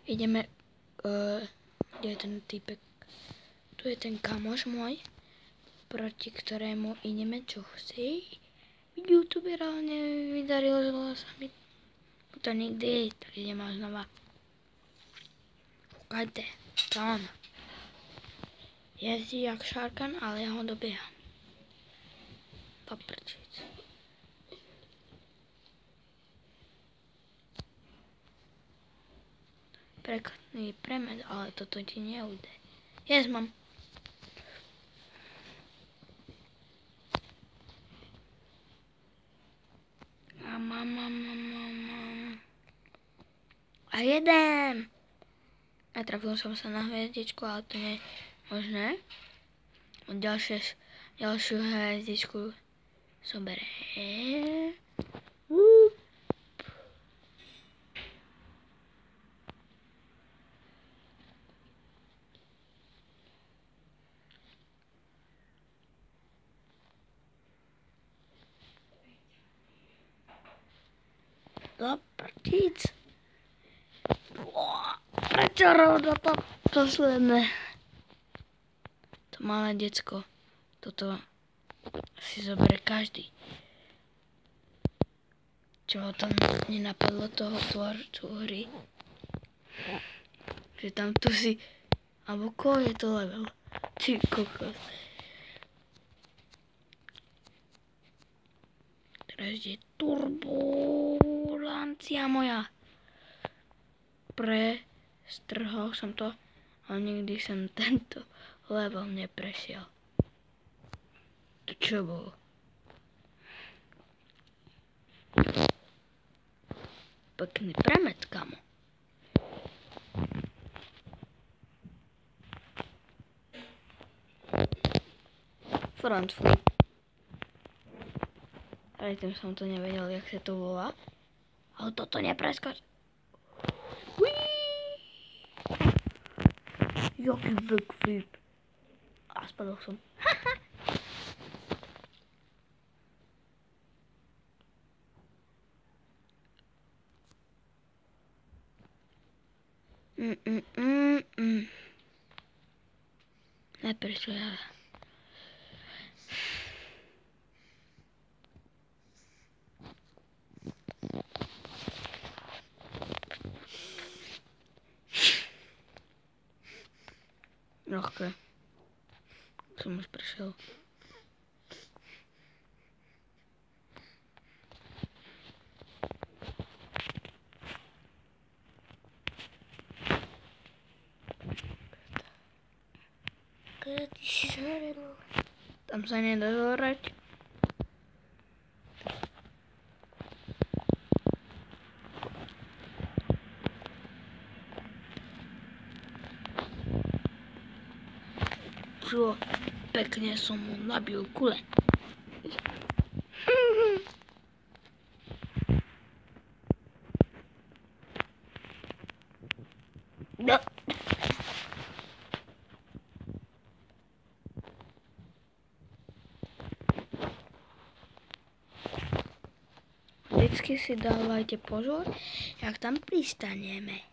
ideme, kde je ten typek? Tu je ten kamoš môj, proti ktorému ideme, čo chce. YouTuber, ale nevydarilo sa mi to nikdy, tak ideme znova. Kúkajte, to on. Jezdí jak šarkan, ale ja ho dobieham. Paprčiť. Prekladný premed, ale toto ti neujde. Yes, mám. A jeden! A trafil som sa na hviezdičku, ale to nie je možné. Ďalšiu hviezdičku zoberie. Zaprtíc. Prečo rovno to posledné? To malé decko. Toto si zoberie každý. Čo ho tam nenapadlo toho tvorcu hry. Že tam tu si... Alebo koho je to level? Ty kokos. Teraz je turbulancia moja. Prestrhol som to, ale nikdy som tento level neprešiel. To čo bolo? Pekný premet, kamo. Front flip. Predtým som to nevedel, jak sa to volá. Ale toto nepreskoč. Jaký backflip. A spadol som. Neprečo ja. Ľahké. Som už prešiel. Tam sa nedá zorať. Čo? Pekne som mu nabil kule. No. Vždycky si dávajte pozor, jak tam pristaneme.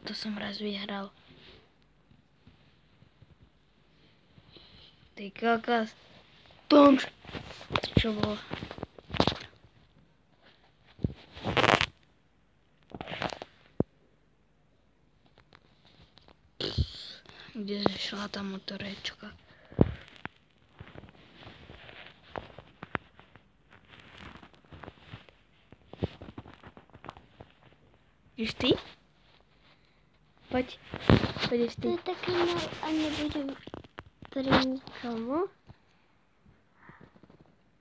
Toto som raz vyhral. Ty kokos. Punč. Čo bolo? Kde šla tá motorečka? Ideš ty? Poď. Poďeš ty. To je taký mal a nebudem pri nikomu.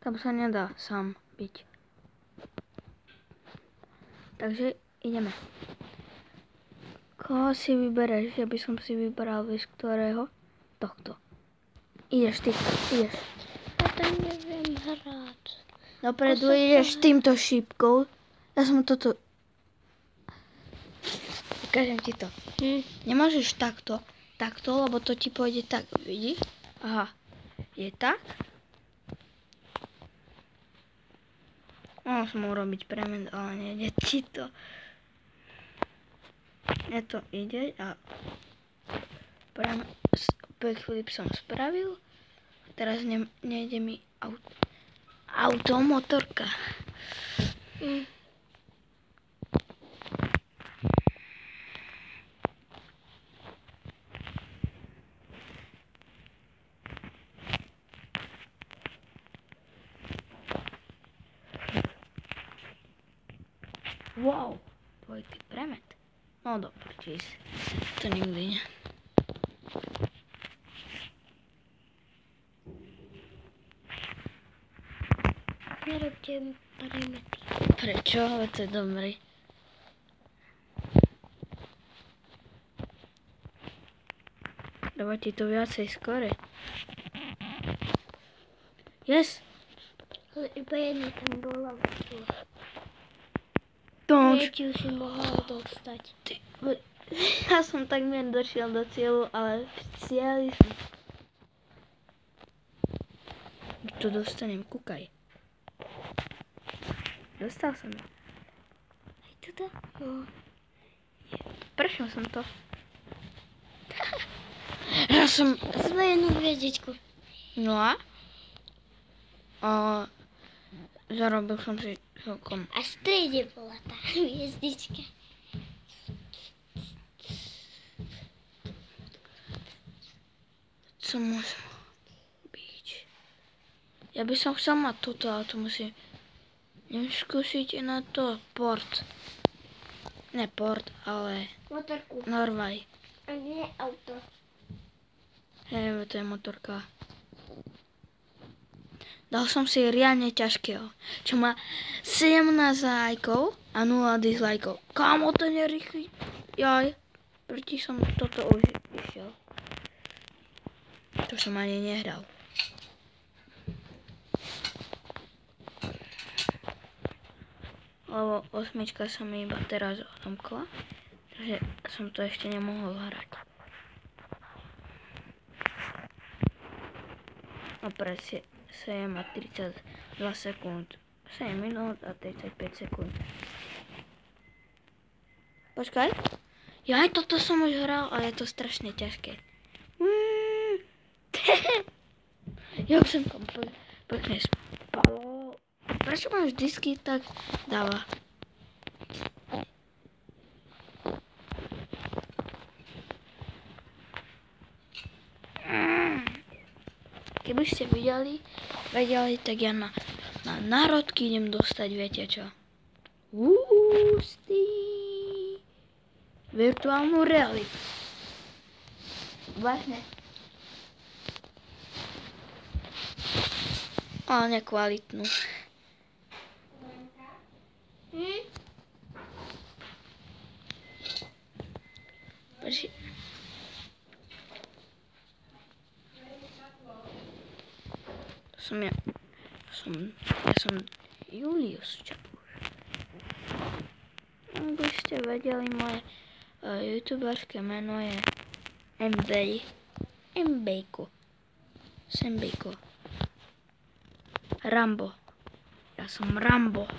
Tam sa nedá sám byť. Takže ideme. Koho si vybereš? Ja by som si vybral, vieš ktorého? Tohto. Ideš ty, ideš. Ja to neviem hrať. Dopredu ideš týmto šípkou. Ja som toto... Ukážem ti to. Nemôžeš takto, lebo to ti pôjde tak, vidíš? Aha, je tak. Mohol som urobiť premend, ale nejde ti to. Mne to ide a backflip som spravil. Teraz nejde mi automotorka. Wow, dvojitý premet. No dobre, čiže to nikdy nie. Nerobte premety. Prečo? Ale to je dobrý. Dáva ti to viacej skore. Yes! Ale iba jedna tam bola. Don't. Tretiu si mohol dostať. Ja som takmer došiel do cieľu, ale v cieli som... To dostanem, kúkaj. Dostal som. Aj toto? No. Prešiel som to. Ja som... Zvojenú hviezdičku. No a? Zarobil som si celkom. A v strede bola tá hviezdička. Co môže byť? Ja by som chcel mať toto, ale to musím... Neviem skúsiť na to port. Ne port, ale... Motorku. Norvaj. A nie auto. Hej, to je motorka. Dal som si riadne ťažkého, čo má 17 lajkov a 0 dislajkov. Kámo, to nerýchly. Jaj, proti som toto už išiel. To som ani nehral. Lebo 8 sa mi iba teraz odomkla, takže som to ešte nemohol hrať. Opäť 7 a 32 sekúnd. 7 minút a 35 sekúnd. Počkaj. Ja aj toto som už hral, ale je to strašne ťažké. Ja už som tam pekne spalo. Prečo máš disky, tak dáva. Keby ste vedeli, tak ja na národky idem dostať, viete čo? Ústy. Virtuálnu realitu. Vážne. Ale nekvalitnú. Počkej. Ja som Julius Čapuš. Aby ste vedeli, moje youtuberské meno je Mbejko. Sembejko. Rambo. Ja som Rambo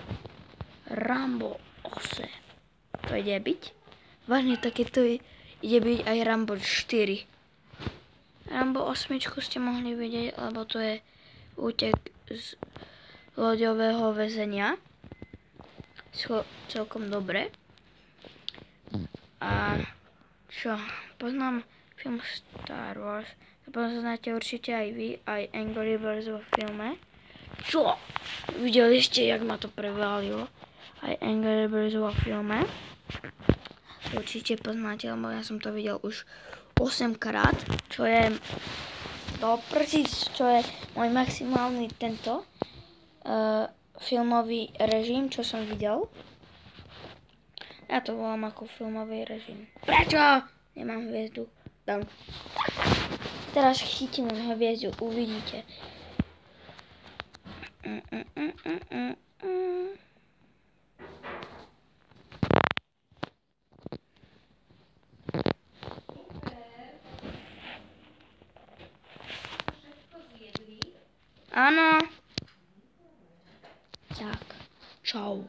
8. To ide byť? Vážne, takéto ide byť aj Rambo 4. Rambo 8 ste mohli vidieť, lebo to je útek z loďového väzenia. Celkom dobre. A čo? Poznám film Star Wars. Poznáte určite aj vy, aj Angry Birds vo filme. Čo? Videli ste, jak ma to prevalilo? Aj Angry Birds vo filme. Určite poznáte, lebo ja som to videl už 8 krát, čo je čo je môj maximálny tento filmový režim, čo som videl. Ja to volám ako filmový režim. Prečo? Nemám hviezdu. Dám. Teraz chytím hviezdu, uvidíte. Áno. Tak. Čau.